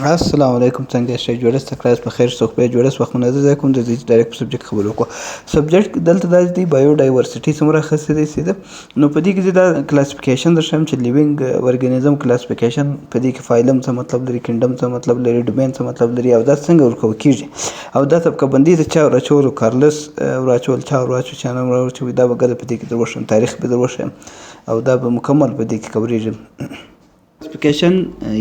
السلام علیکم، څنګه یاست؟ جوړښت کلاس په خیر څوک په جوړښت وخت منظر ځای کوم د دې ډایرکټ سبجیکټ خبرو کو سبجیکټ دلته د دی بایو ډایورسټي څومره خاصه دي سیده نو په دې کې دا کلاسیفیکیشن درشم چې لیوینګ ارګانیزم کلاسیفیکیشن په دې کې فایلم څه مطلب لري، کینډم څه مطلب لري، ډومین څه مطلب لري او دا څنګه ورکول کیږي او دا طبقه بندي د چا راچول کارلس راچول چا راچو چا نه راچو دا به ګل په دې کې دروښم تاریخ به دروښم او دا به مکمل په دې کې کوریږي کلاسیفیکیشن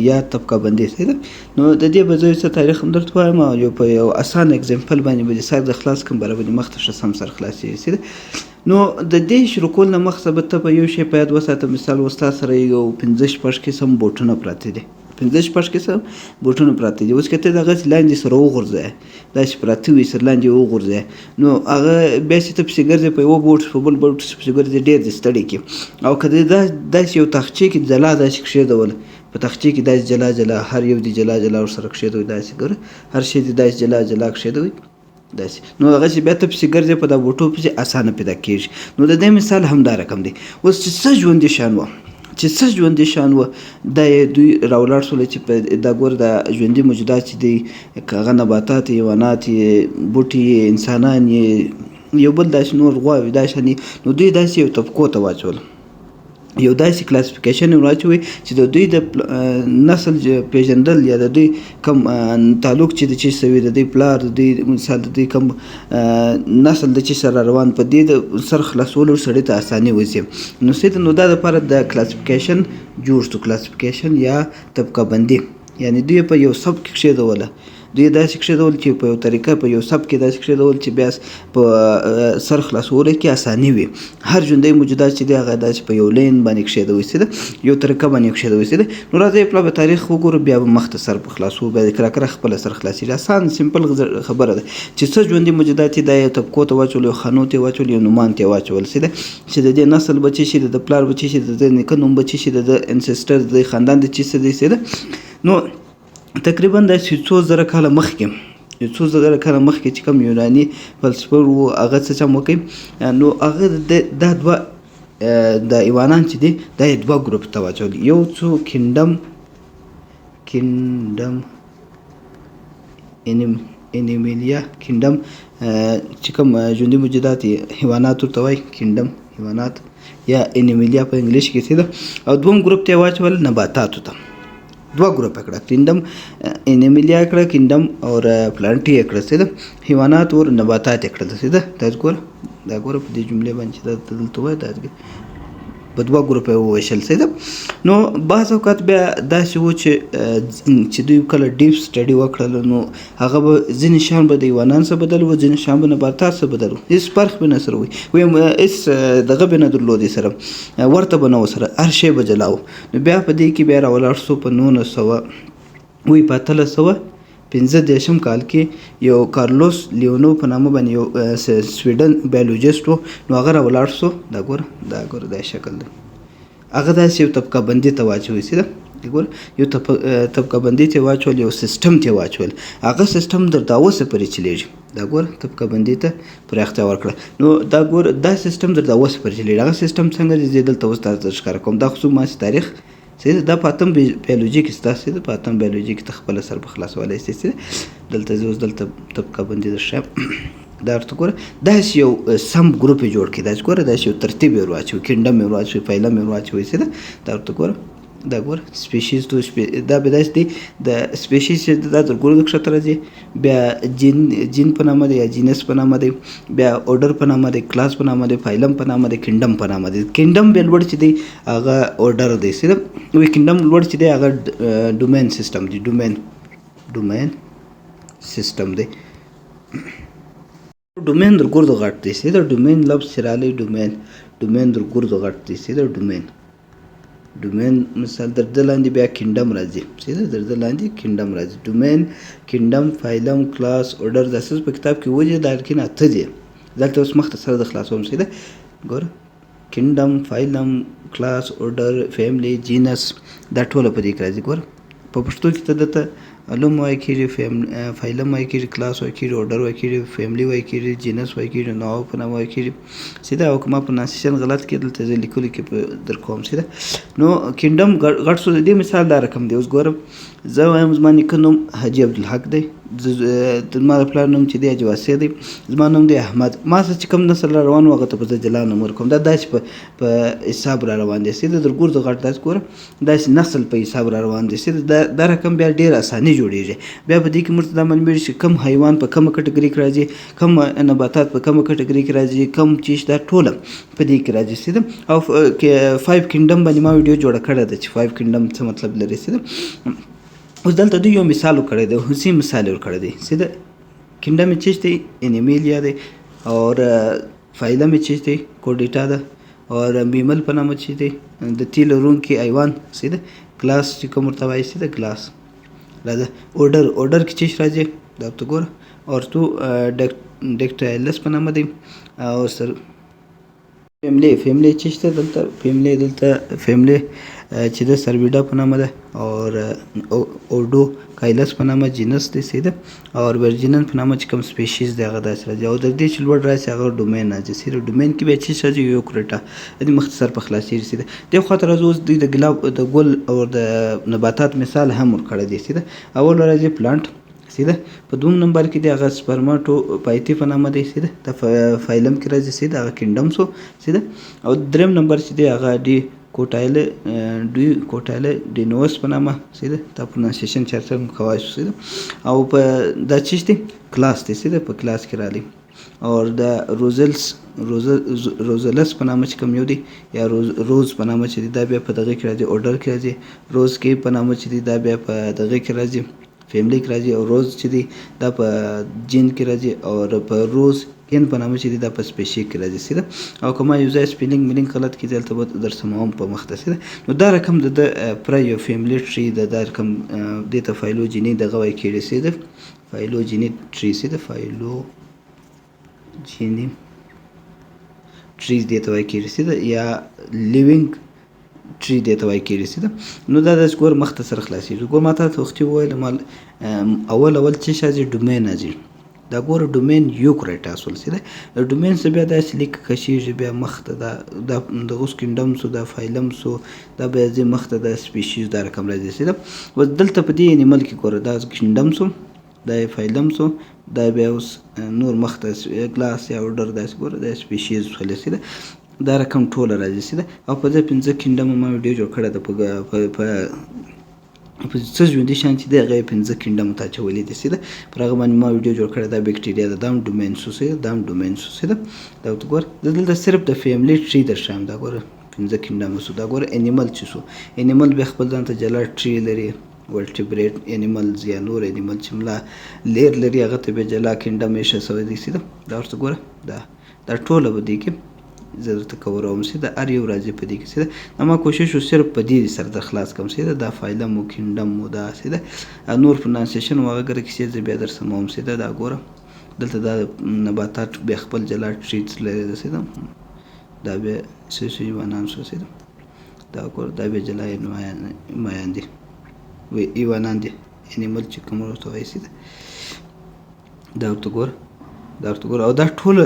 یا طبقه بندي سره نو د دې به زه څه تاریخ هم درته وایم او یو په یو اسان اگزامپل باندې به سر د خلاص کوم برابر مخ ته سم سر خلاصي سره نو د دې شروع کول نه مخ ثبت په یو شی په یاد وساته مثال وستا سره یو 15 شپږ قسم بوټونه پراته دي 15 شپږ قسم بوټونه پراته دي اوس کته دغه لاندې سره وغورځي دا چې پراته وي سر لاندې وغورځي نو هغه بیا چې ته پسې ګرځي په یو بوټ په بل بوټ پسې ګرځي ډېر دې ستړی کی او کله دا داسې یو تاخچې کې ځلا داسې کښېدول په تاخچې کې داسې جلا جلا هر یو دې جلا جلا ورسره کښېدوي داسې ګوره هر شی دې داسې جلا جلا کښېدوي داسې نو هغه چې بیا ته پسې ګرځې په دا بوټو پسې اسانه پیدا کېږي نو د دې مثال همدا رقم دی اوس چې څه ژوندي شیان وه چې څه ژوندي شیان وه دا یې دوی راولاړ شول چې په دا ګوره د ژوندي موجودات چې دي که هغه نباتات یې حیوانات یې بوټي یې انسانان یې یو بل داسې نور غواوې دا شیان نو دوی داسې یو طبقو ته واچول یو داسې کلاسیفیکیشن یې واچوي چې د دوی د نسل پیژندل یا د دوی کم تعلق چې د چی سوي د دوی پلار د دوی مثال د دوی کم نسل د چی سره روان په دې د سر خلاصولو سړي ته اساني وځي نو سید نو دا لپاره د کلاسیفیکیشن جوړ شو کلاسیفیکیشن یا طبقه بندي یعنی دوی په یو سب کې کښېدوله دوی داسې کښېدول چې په یو طریقه په یو سب کې داسې کښېدول چې بیا په سر خلاصولو کې اساني وي هر ژوندی موجودات چې دی هغه داسې په یو لین باندې کښېدوي سیده یو طریقه باندې کښېدوي سیده نو راځئ پلا به تاریخ وګورو بیا به مخ ته سر په خلاصو بیا د کراکره خپله سر خلاصېږي اسان سمپل خبره ده چې څه ژوندي موجودات یې دا یو طبقو ته واچول یو خانو ته واچول یو نومان ته واچول سیده چې د دې نسل به څه شي د پلار به څه شي د دې نیکه نوم به څه شي د انسسټر د خاندان د څه څه دی سیده نو تقریبا د څو زره کاله مخکې یو څو زره کاله مخکې چې کوم یوناني فلسفه وو هغه څه چم وکړي نو هغه دا دوه د ایوانان چې دي دا یې دوه ګروپ ته واچول یو څو کینډم انیمیلیا کینډم چې کوم ژوندي موجودات حیوانات ورته وایي کینډم حیوانات یا انیمیلیا په انګلیش کې څه او دوم ګروپ ته واچول نباتاتو ته دوه ګروپ کړه کینډم انیمیلیا کړه کینډم اور پلانټي کړه سیده حیوانات اور نباتات کړه سیده دا ګوره په دې جملې باندې دا دلته وای دا په دوه ګروپ وویشل سیده نو بعض اوقات بیا داسې و چې دوی کله ډیپ سټډي وکړل نو هغه به ځینې شیان به د حیوانان څخه بدل و ځینې شیان به نباتات څخه بدل و هېڅ فرق به نه سره وي ویم هېڅ دغه به نه درلودې سره ورته به نه و سره هر شی به جلا و نو بیا په دې کې بیا راولاړ شو په 1915 کال کې یو کارلوس لیونو په نامه باندې یو سویډن بایولوژیسټ و نو هغه راولاړ شو دا ګوره دا شکل دی هغه داسې یو طبقه بندي ته واچوي سیده ګوره یو طبقه بندي ته واچول یو سیستم ته واچول هغه سیستم در اوسه پورې چلیږي دا ګوره طبقه بندي ته پراختیا ورکړه نو دا ګوره دا سیستم در اوسه پورې چلیږي هغه سیستم څنګه دی دلته اوس تاسو ښکاره کوم دا خصوص ما تاریخ سیده دا په اتم بیولوژي کې ستاسو د په اتم بیولوژي کې تخپل سر په خلاصولای سي دلته زوز دلته طبقه بندي درشه دا ورته ګوره داسې یو سم ګروپ یې جوړ کړي داسې ګوره داسې یو ترتیب یې ور واچوي کینډم یې ور واچوي فایلم یې ور واچوي سیده دا ورته ګوره دا ګوره سپیشیز تو دا به داسې دی د سپیشیز چې دا تر ګوره کښته راځي بیا جین په نامه دی یا جینس په نامه دی بیا اورډر په نامه دی کلاس په نامه دی فایلم په نامه دی کینډم په نامه دی کینډم بیا لوړ چې دی هغه اورډر دی سیده وی کینډم لوړ چې دی هغه ډومین سیستم دی ډومین سیستم دی ډومین در ګردو غټ دی سیده ډومین لفظ سرالی ډومین در ګردو غټ دی سیده ډومین مثال در د لاندې بیا کینډم راځي سیده در د لاندې کینډم راځي ډومین کینډم فایلم کلاس اورډر د اساس په کتاب کې وجه دا لکه اته دي دلته اوس مخ ته سره د خلاصوم سیده ګوره کینډم فایلم کلاس اورډر فیملی جینس دا ټوله په دې کې راځي ګوره په پښتو کې ته دته علوم وایي کېږي، فایلم وایي کېږي، کلاس وایي کېږي، order وایي کېږي، فیملی وایي کېږي، جینس وایي کېږي، نوع په نامه وایي کېږي سیده. او که ما پرونانسیشن غلط کړي دلته زه لیکلو کې در کوم سیده. نو کینډم غټ شو. د دې مثال دا رقم دی. اوس ګوره زه وایم زما نیکه نوم حاجي عبدالحق دی، زما د پلار نوم چې دی حاجي واسع دی، زما نوم دی احمد. ما سره چې کوم نسل را روان و هغه ته به زه جلا نوم ورکوم. دا داسې په حساب را روان دی سیده. در ګورځو غټ داسې ګوره داسې نسل په حساب را روان دی سیده. دا رقم بیا ډېر اساني جوړېږي. بیا په دې کې موږ ته دا معلومېږي چې کوم حیوان په کومه کټګري کې راځي، کوم نباتات په کومه کټګري کې راځي، کوم چیز دا ټوله په دې کې راځي سیده. او 5 کینډم باندې ما ویډیو جوړه کړې ده چې 5 کینډم څه مطلب لري سیده. اوس دلته دوی یو مثال ورکړی دی، حسي مثال ورکړی دی سیده. کینډم یې چیز دی انیمیلیا دی، اور فایلم یې چیز دی کوډیټا ده، اور میمل په نامه چیز دی د تیل لرونکي حیوان سیده. کلاس چې کوم ورته وایي سیده کلاس راځه. order کې چیز راځي دا ته ګوره. اور تو ډیکټایلس په نامه دی. او سر فیملی چیز ته دلته فیملی چې د سرویډا په نامه ده، اور اوډو کایلس په نامه جینس دی سیده. اور ورجینن په نامه چې کوم سپیشیز دی هغه داسې راځي. او د دې چې لوړ راشي هغه ډومین راځي سیده. ډومین کې بیا چیز راځي یوکریټا. دې مختصر په خلاصېږي سیده. دې خواته راځو. اوس دوی د ګل او د نباتات مثال هم ورکړی دی سیده. اول راځي پلانټ سیده. په دوم نمبر کې دی هغه سپرماټو پایتي په نامه دی سیده. د فایلم کې راځي سیده هغه کینډم سو سیده. او دریم نمبر چې دی هغه ډي کوټایله ډینوس په نامه سیده. دا پرونانسیشن چارټر کوای شو سیده. او په دا چیز دی کلاس دی سیده. په کلاس کې رالی. اور د روزلس په نامه چې کوم یو دی یا روز په نامه چې دی دا بیا په دغه کې راځي order کې راځي. روز کې په نامه چې دی دا بیا په دغه کې راځي فیملی کې راځي. او روز چې دی دا په جین کې راځي. او په روز کین په نامه چې دی دا په سپیشي کې راځي سیده. او که ما یو ځای سپیلینګ میلینګ غلط کړي دلته به در سموم په مخ ته سیده. نو دا رقم د پوره یو فیملی ټري د دا رقم دې ته فایلوجیني دغه وایي کېږي سیده. فایلوجیني ټري سیده. فایلوجیني ټریز دې ته وایي کېږي سیده. یا لیوینګ ټري دې ته وایي کېږي سیده. نو دا داسې ګور مخ ته سره خلاصېږي. ګور ما ته وختي وویل مال اول چې راځي ډومین راځي. دا ګوره ډومین یوکریټا اصل سیده. د ډومین څخه بیا داسې لیک کشیږي بیا مخ ته دا اوس کینډم سو دا فایلم سو دا بیا ځي مخ ته د سپیشیز دا رقم راځي سیده. اوس دلته په دې انیمل کې ګوره دا کینډم سو دا فایلم سو دا بیا اوس نور مخ ته کلاس یا order داسې ګوره دا سپیشیز شولې سیده. دا رقم ټوله راځي سیده. او په دې 5 کینډم ما ویډیو جوړ کړی ده په څه ژوندي شیان چې دی هغه یې 5 کینډم ته اچولي دي سیده. پر هغه باندې ما ویډیو جوړ کړی دا بیکټیریا ده. دا هم ډومین سو سیده. دا هم ډومین سو سیده. دا ورته ګوره دلته صرف د فیملی ټري درښایم. دا ګوره 5 کینډم سو. دا ګوره انیمل چې سو. انیمل بیا خپل ځان ته جلا ټري لري. ورټیبریټ انیملز یا نور انیمل چې ملا لیر لري هغه ته بیا جلا کینډم ایښی سوی دی سیده. دا ورته ګوره دا ټوله به دې کې زه درته کوروم سیده. هر یو راځي په دې کې سیده. ما کوشش و صرف په دې سره در خلاص کړم سیده. دا فایلم و کینډم و دا سیده. نور پرونانسیشن و هغه کیسې زه بیا در سموم سیده. دا ګوره دلته دا نباتات بیا خپل جلا ټریټس لري سیده. دا بیا ایوانان شو سیده. دا ګوره دا بیا جلا مایان دي ایوانان دي انیمل چې کوم ورته وایي سیده. دا ورته ګوره او دا ټول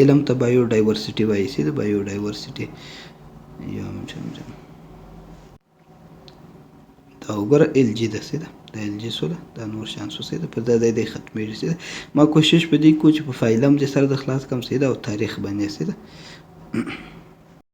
علم ته بایو ډایورسټي وایي سیده. بایو ډایورسټي دا وګوره ال جی ده سیده. دا ال جی سوله دا نور شان سو سیده. په دا د ختمېږي سیده. ما کوشش په دې کو چې په فایلم دې سره د خلاص کم سیده او تاریخ باندې سیده.